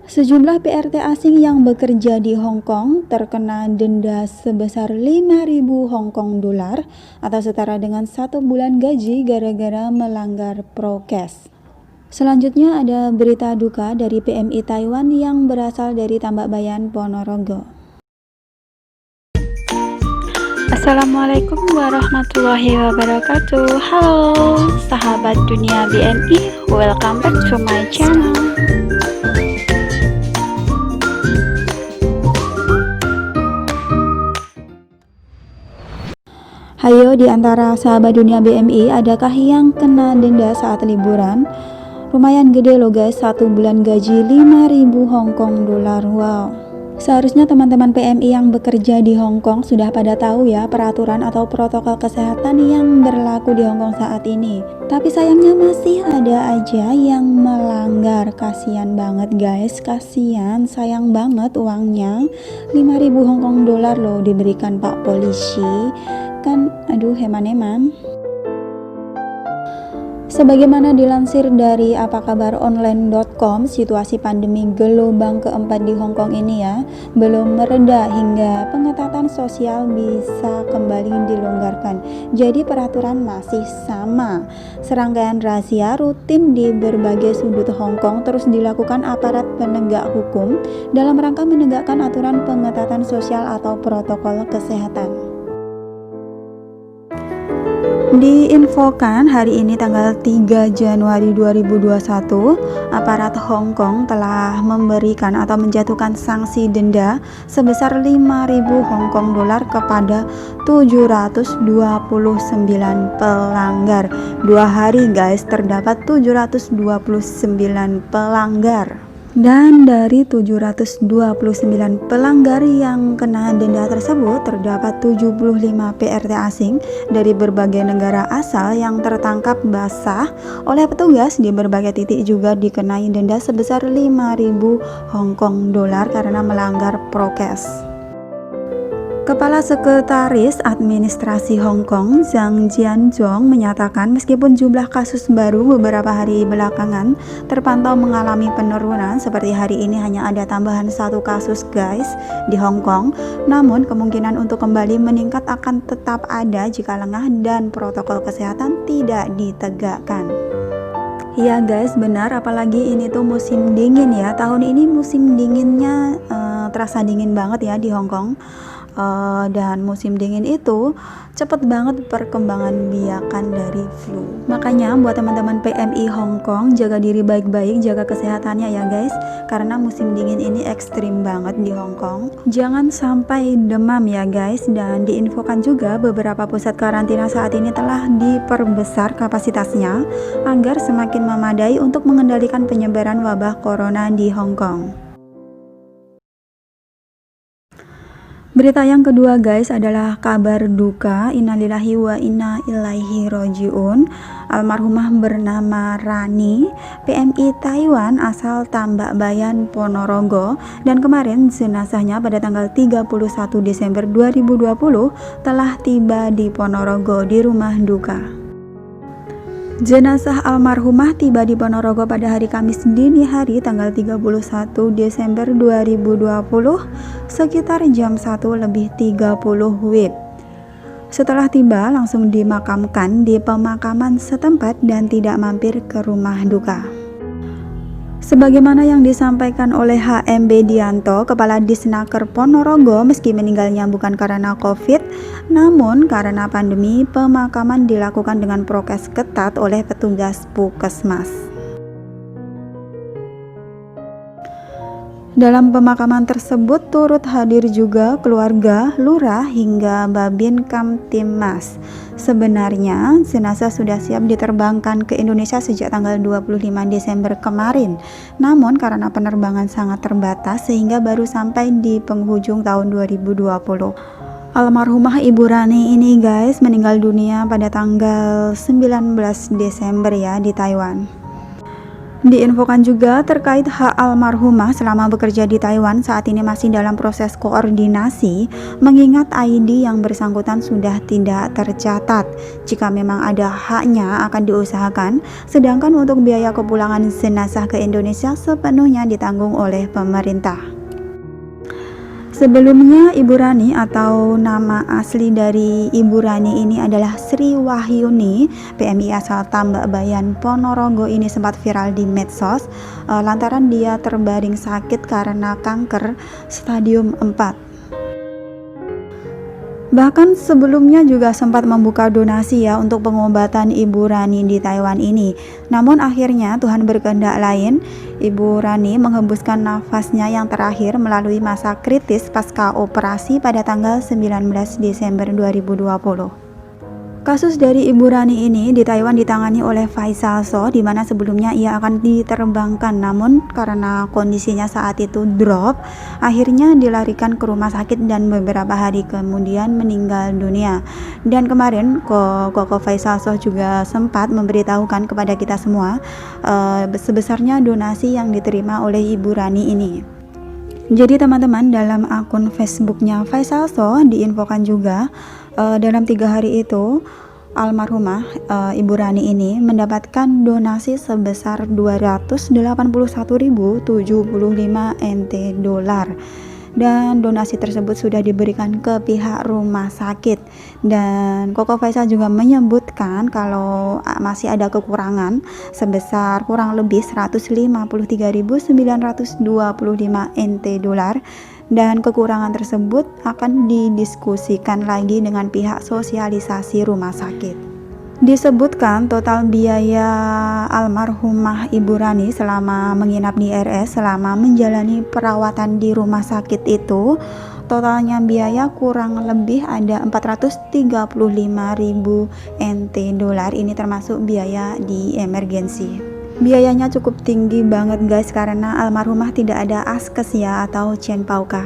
Sejumlah PRT asing yang bekerja di Hong Kong terkena denda sebesar 5.000 Hong Kong dolar atau setara dengan 1 bulan gaji gara-gara melanggar prokes. Selanjutnya ada berita duka dari PMI Taiwan yang berasal dari Tambakbayan, Ponorogo. Assalamualaikum warahmatullahi wabarakatuh. Halo sahabat dunia BNI, welcome back to my channel. Hayo, di antara sahabat dunia BMI, adakah yang kena denda saat liburan? Lumayan gede loh guys, 1 bulan gaji 5.000 Hong Kong dolar. Wow. Seharusnya teman-teman PMI yang bekerja di Hong Kong sudah pada tahu ya peraturan atau protokol kesehatan yang berlaku di Hong Kong saat ini. Tapi sayangnya masih ada aja yang melanggar. Kasihan banget guys, kasihan, sayang banget uangnya. 5.000 Hong Kong dolar loh diberikan Pak Polisi. Kan aduh, heman-heman. Sebagaimana dilansir dari apakabaronline.com, situasi pandemi gelombang keempat di Hong Kong ini ya belum mereda hingga pengetatan sosial bisa kembali dilonggarkan. Jadi peraturan masih sama. Serangkaian razia rutin di berbagai sudut Hong Kong terus dilakukan aparat penegak hukum dalam rangka menegakkan aturan pengetatan sosial atau protokol kesehatan. Diinfokan hari ini tanggal 3 Januari 2021, aparat Hong Kong telah memberikan atau menjatuhkan sanksi denda sebesar 5.000 Hong Kong dolar kepada 729 pelanggar. 2 hari guys, terdapat 729 pelanggar. Dan dari 729 pelanggar yang kena denda tersebut, terdapat 75 PRT asing dari berbagai negara asal yang tertangkap basah oleh petugas di berbagai titik juga dikenai denda sebesar 5.000 Hong Kong dolar karena melanggar prokes. Kepala Sekretaris Administrasi Hong Kong, Zhang Jianzhong, menyatakan meskipun jumlah kasus baru beberapa hari belakangan terpantau mengalami penurunan, seperti hari ini hanya ada tambahan 1 kasus guys di Hong Kong, namun kemungkinan untuk kembali meningkat akan tetap ada jika lengah dan protokol kesehatan tidak ditegakkan. Iya guys, benar, apalagi ini tuh musim dingin ya. Tahun ini musim dinginnya terasa dingin banget ya di Hong Kong. Dan musim dingin itu cepet banget perkembangan biakan dari flu. Makanya buat teman-teman PMI Hong Kong, jaga diri baik-baik, jaga kesehatannya ya guys, karena musim dingin ini ekstrim banget di Hong Kong. Jangan sampai demam ya guys. Dan diinfokan juga beberapa pusat karantina saat ini telah diperbesar kapasitasnya agar semakin memadai untuk mengendalikan penyebaran wabah corona di Hong Kong. Berita yang kedua guys adalah kabar duka, innalillahi wa inna ilaihi rojiun. Almarhumah bernama Rani, PMI Taiwan asal Tambakbayan, Ponorogo, dan kemarin jenazahnya pada tanggal 31 Desember 2020 telah tiba di Ponorogo di rumah duka. Jenazah almarhumah tiba di Ponorogo pada hari Kamis dini hari tanggal 31 Desember 2020 sekitar jam 1:30 WIB. Setelah tiba langsung dimakamkan di pemakaman setempat dan tidak mampir ke rumah duka. Sebagaimana yang disampaikan oleh HM Bedianto, Kepala Disnaker Ponorogo, meski meninggalnya bukan karena COVID, namun karena pandemi, pemakaman dilakukan dengan prokes ketat oleh petugas Puskesmas. Dalam pemakaman tersebut turut hadir juga keluarga, lurah, hingga Babin Kamtibmas. Sebenarnya jenazah sudah siap diterbangkan ke Indonesia sejak tanggal 25 Desember kemarin. Namun karena penerbangan sangat terbatas sehingga baru sampai di penghujung tahun 2020. Almarhumah Ibu Rani ini guys meninggal dunia pada tanggal 19 Desember ya di Taiwan. Diinfokan juga terkait hak almarhumah selama bekerja di Taiwan saat ini masih dalam proses koordinasi, mengingat ID yang bersangkutan sudah tidak tercatat. Jika memang ada haknya akan diusahakan, sedangkan untuk biaya kepulangan jenazah ke Indonesia sepenuhnya ditanggung oleh pemerintah. Sebelumnya Ibu Rani atau nama asli dari Ibu Rani ini adalah Sri Wahyuni, PMI asal Tambakbayan, Ponorogo ini sempat viral di medsos lantaran dia terbaring sakit karena kanker stadium 4. Bahkan sebelumnya juga sempat membuka donasi ya untuk pengobatan Ibu Rani di Taiwan ini. Namun akhirnya Tuhan berkehendak lain, Ibu Rani menghembuskan nafasnya yang terakhir melalui masa kritis pasca operasi pada tanggal 19 Desember 2020. Kasus dari Ibu Rani ini di Taiwan ditangani oleh Faisal So, di mana sebelumnya ia akan diterbangkan, namun karena kondisinya saat itu drop, akhirnya dilarikan ke rumah sakit dan beberapa hari kemudian meninggal dunia. Dan kemarin Koko Faisal So juga sempat memberitahukan kepada kita semua sebesarnya donasi yang diterima oleh Ibu Rani ini. Jadi teman-teman, dalam akun Facebooknya Faisal So diinfokan juga dalam 3 hari itu almarhumah Ibu Rani ini mendapatkan donasi sebesar 281.075 NT dolar. Dan donasi tersebut sudah diberikan ke pihak rumah sakit. Dan Koko Faisal juga menyebutkan kalau masih ada kekurangan sebesar kurang lebih 153.925 NT dolar, dan kekurangan tersebut akan didiskusikan lagi dengan pihak sosialisasi rumah sakit. Disebutkan total biaya almarhumah Ibu Rani selama menginap di RS selama menjalani perawatan di rumah sakit itu totalnya biaya kurang lebih ada 435.000 NT dolar. Ini termasuk biaya di emergensi. Biayanya cukup tinggi banget guys, karena almarhumah tidak ada askes ya atau Chenpauka.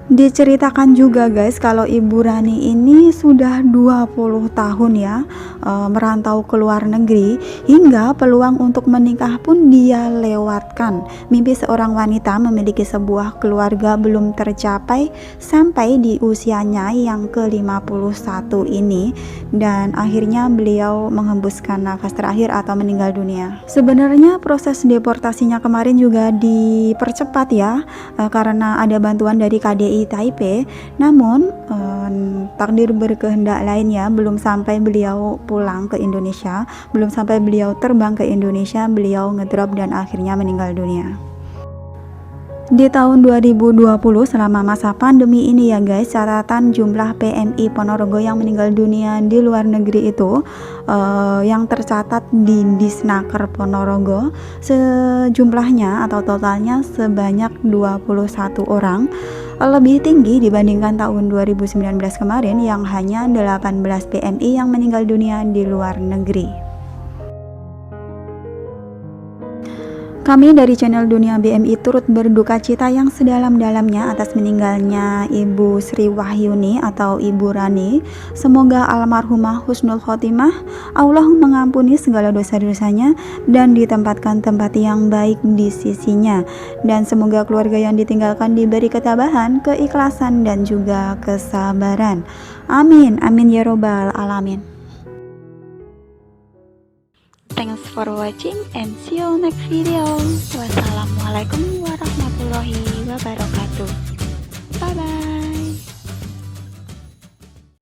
Diceritakan juga guys kalau Ibu Rani ini sudah 20 tahun ya merantau ke luar negeri, hingga peluang untuk menikah pun dia lewatkan. Mimpi seorang wanita memiliki sebuah keluarga belum tercapai sampai di usianya yang ke-51 ini, dan akhirnya beliau menghembuskan nafas terakhir atau meninggal dunia. Sebenarnya proses deportasinya kemarin juga dipercepat ya karena ada bantuan dari KDI Taipei, namun takdir berkehendak lain ya, belum sampai beliau pulang ke Indonesia, belum sampai beliau terbang ke Indonesia, beliau ngedrop dan akhirnya meninggal dunia. Di tahun 2020 selama masa pandemi ini ya guys, catatan jumlah PMI Ponorogo yang meninggal dunia di luar negeri itu yang tercatat di Disnaker Ponorogo sejumlahnya atau totalnya sebanyak 21 orang, lebih tinggi dibandingkan tahun 2019 kemarin yang hanya 18 PMI yang meninggal dunia di luar negeri. Kami dari channel Dunia BMI turut berduka cita yang sedalam-dalamnya atas meninggalnya Ibu Sri Wahyuni atau Ibu Rani. Semoga almarhumah husnul khotimah, Allah mengampuni segala dosa-dosanya dan ditempatkan tempat yang baik di sisinya. Dan semoga keluarga yang ditinggalkan diberi ketabahan, keikhlasan dan juga kesabaran. Amin, amin ya robbal alamin. Thanks for watching and see you next video. Wassalamualaikum warahmatullahi wabarakatuh. Bye bye.